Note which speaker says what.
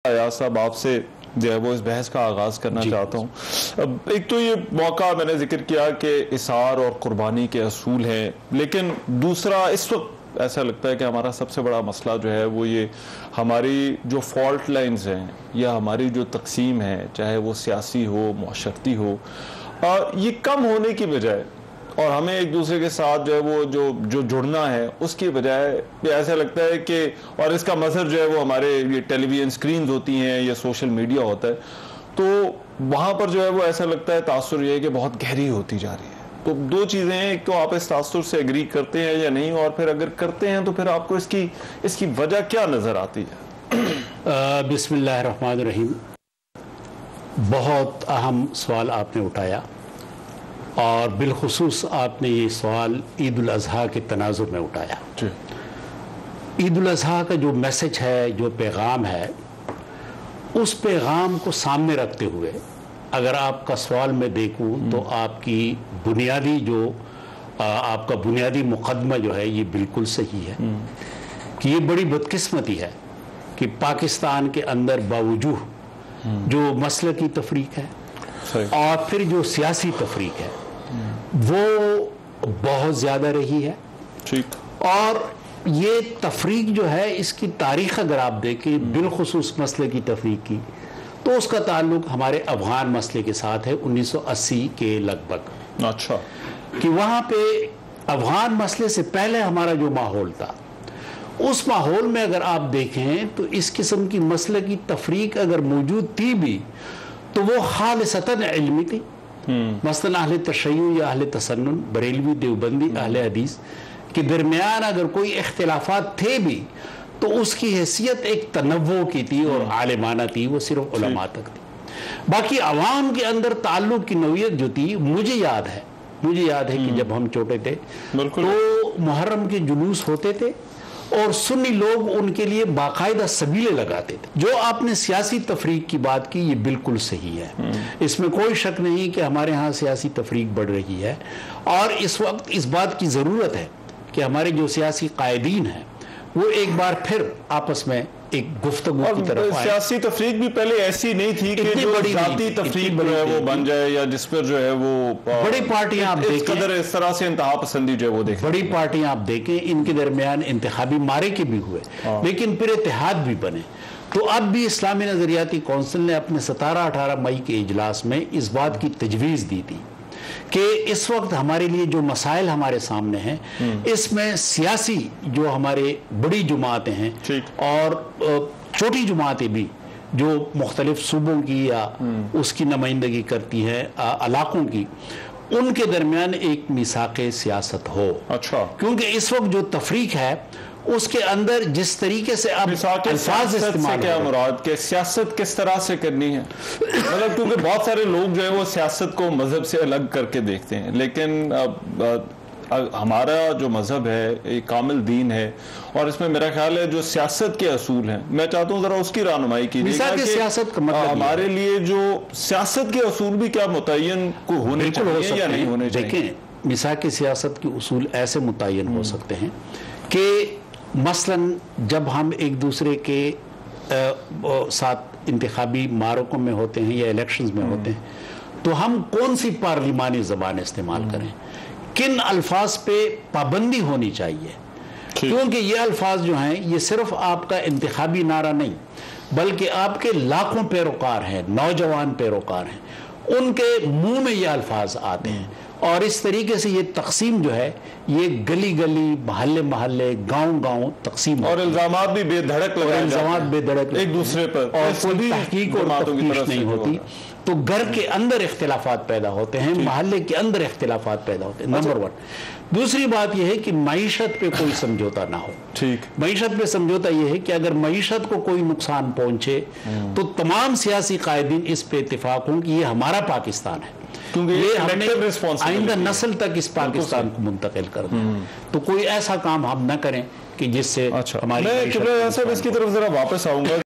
Speaker 1: अयाज साहब आपसे जो है वो इस बहस का आगाज़ करना चाहता हूँ। अब एक तो ये मौका मैंने जिक्र किया कि इसार और कुर्बानी के असूल हैं, लेकिन दूसरा इस वक्त ऐसा लगता है कि हमारा सबसे बड़ा मसला जो है वो ये हमारी जो फॉल्ट लाइन्स हैं या हमारी जो तकसीम है, चाहे वो सियासी हो, मुआशरती हो, ये कम होने की बजाय और हमें एक दूसरे के साथ जो है वो जो जुड़ना है उसकी बजाय ऐसा लगता है कि, और इसका मज़हर जो है वो हमारे ये टेलीविज़न स्क्रीन्स होती हैं या सोशल मीडिया होता है, तो वहाँ पर जो है वो ऐसा लगता है तासुर ये है कि बहुत गहरी होती जा रही है। तो दो चीज़ें हैं, एक तो आप इस तासुर से एग्री करते हैं या नहीं, और फिर अगर करते हैं तो फिर आपको इसकी वजह क्या नज़र आती है?
Speaker 2: बिस्मिल्लाहिर्रहमानिर्रहीम। बहुत अहम सवाल आपने उठाया और बिलखुसूस आपने ये सवाल ईद उल अज़हा के तनाजुर में उठाया। ईद उल अज़हा का जो मैसेज है, जो पैगाम है, उस पैगाम को सामने रखते हुए अगर आपका सवाल मैं देखूं तो आपकी बुनियादी आपका बुनियादी मुकदमा जो है ये बिल्कुल सही है कि ये बड़ी बदकिस्मती है कि पाकिस्तान के अंदर बावजूद जो मसलकी तफरीक है और फिर जो सियासी तफरीक है वो बहुत ज़्यादा रही है। ठीक। और ये तफरीक जो है इसकी तारीख़ अगर आप देखें बिलखुसूस मसले की तफरीक की, तो उसका ताल्लुक हमारे अफ़गान मसले के साथ है 1980 के लगभग।
Speaker 1: अच्छा।
Speaker 2: कि वहाँ पे अफ़गान मसले से पहले हमारा जो माहौल था, उस माहौल में अगर आप देखें तो इस किस्म की मसले की तफरीक अगर मौजूद थी भी तो वो खालिसतन इल्मी थी। मसलन अहले तशय्युअ या अहले तसन्नुन, बरेलवी, देवबंदी, अहले हदीस के दरमियान अगर कोई इख्तिलाफात थे भी तो उसकी हैसियत एक तनव्वु की थी और आलिमाना थी, वो सिर्फ उलमा तक थी। बाकी अवाम के अंदर ताल्लुक की नौयत जो थी, मुझे याद है कि जब हम छोटे थे तो मुहर्रम के जुलूस होते थे और सुन्नी लोग उनके लिए बाकायदा सबीले लगाते थे। जो आपने सियासी तफरीक की बात की, ये बिल्कुल सही है, इसमें कोई शक नहीं कि हमारे यहाँ सियासी तफरीक बढ़ रही है और इस वक्त इस बात की ज़रूरत है कि हमारे जो सियासी कायदीन हैं वो एक बार फिर आपस में एक गुफ्तगू की तरफ आए।
Speaker 1: सियासी तफरीक भी पहले ऐसी नहीं थी कि जो जाती तफरीक जो है वो बन जाए या जिस पर जो है वो
Speaker 2: बड़ी पार्टियां आप देखें,
Speaker 1: इस तरह से इंतहा पसंदी जो है वो देखें,
Speaker 2: बड़ी पार्टियां आप देखें, इनके दरमियान इंतखाबी मारे के भी हुए लेकिन फिर इत्तेहाद भी बने। तो अब भी इस्लामी नजरियाती कौंसिल ने अपने 17-18 मई के इजलास में इस बात की तजवीज़ दी थी कि इस वक्त हमारे लिए जो मसाइल हमारे सामने हैं, इसमें सियासी जो हमारे बड़ी जमातें हैं और छोटी जमातें भी जो मुख्तलिफ सूबों की या उसकी नुमाइंदगी करती हैं, इलाकों की, उनके दरमियान एक मिसाक़े सियासत हो।
Speaker 1: अच्छा।
Speaker 2: क्योंकि इस वक्त जो तफरीक है उसके अंदर जिस तरीके से अब अल्फाज इस्तेमाल,
Speaker 1: क्या मुराद के सियासत किस तरह से करनी है, मतलब क्योंकि बहुत सारे लोग जो है वो सियासत को मजहब से अलग करके देखते हैं, लेकिन हमारा जो मजहब है एक कामिल दीन है और इसमें मेरा ख्याल है जो सियासत के असूल हैं, मैं चाहता हूँ जरा उसकी रहनुमाई कीजिएगा कि
Speaker 2: सियासत का मतलब
Speaker 1: हमारे लिए जो सियासत के असूल भी क्या मुतय्यन को होने चाहिए या नहीं होने चाहिए।
Speaker 2: देखें, मिसाक की सियासत के उसूल ऐसे मुतय्यन हो सकते हैं कि मसलन जब हम एक दूसरे के साथ इंतखाबी मारकों में होते हैं या इलेक्शंस में होते हैं तो हम कौन सी पार्लिमानी ज़बान इस्तेमाल करें, किन अल्फाज पे पाबंदी होनी चाहिए, क्योंकि ये अल्फाज जो हैं ये सिर्फ आपका इंतखाबी नारा नहीं बल्कि आपके लाखों पैरोकार हैं, नौजवान पैरोकार हैं, उनके मुंह में ये अल्फाज आते हैं और इस तरीके से ये तकसीम जो है ये गली गली, महल्ले महल्ले, गांव गांव तकसीम
Speaker 1: और इल्जामात भी बेधड़क एक दूसरे पर
Speaker 2: और कोई तहकीक और तफ्तीश नहीं होती, तो घर के अंदर इख्तिलाफात पैदा होते हैं, महल्ले के अंदर इख्तिलाफात पैदा होते हैं, नंबर 1। दूसरी बात यह है कि मईशत पे कोई समझौता ना हो।
Speaker 1: ठीक।
Speaker 2: मईशत पे समझौता यह है कि अगर मईशत को कोई नुकसान पहुंचे तो तमाम सियासी कायदीन इस पे इत्तेफाक हों कि ये हमारा पाकिस्तान है, क्योंकि ये हमने आइंदा नस्ल तक इस पाकिस्तान को मुंतकिल कर दें, तो कोई ऐसा काम हम न करें कि जिससे हमारी
Speaker 1: मैं इसकी तरफ जरा वापस आऊंगा।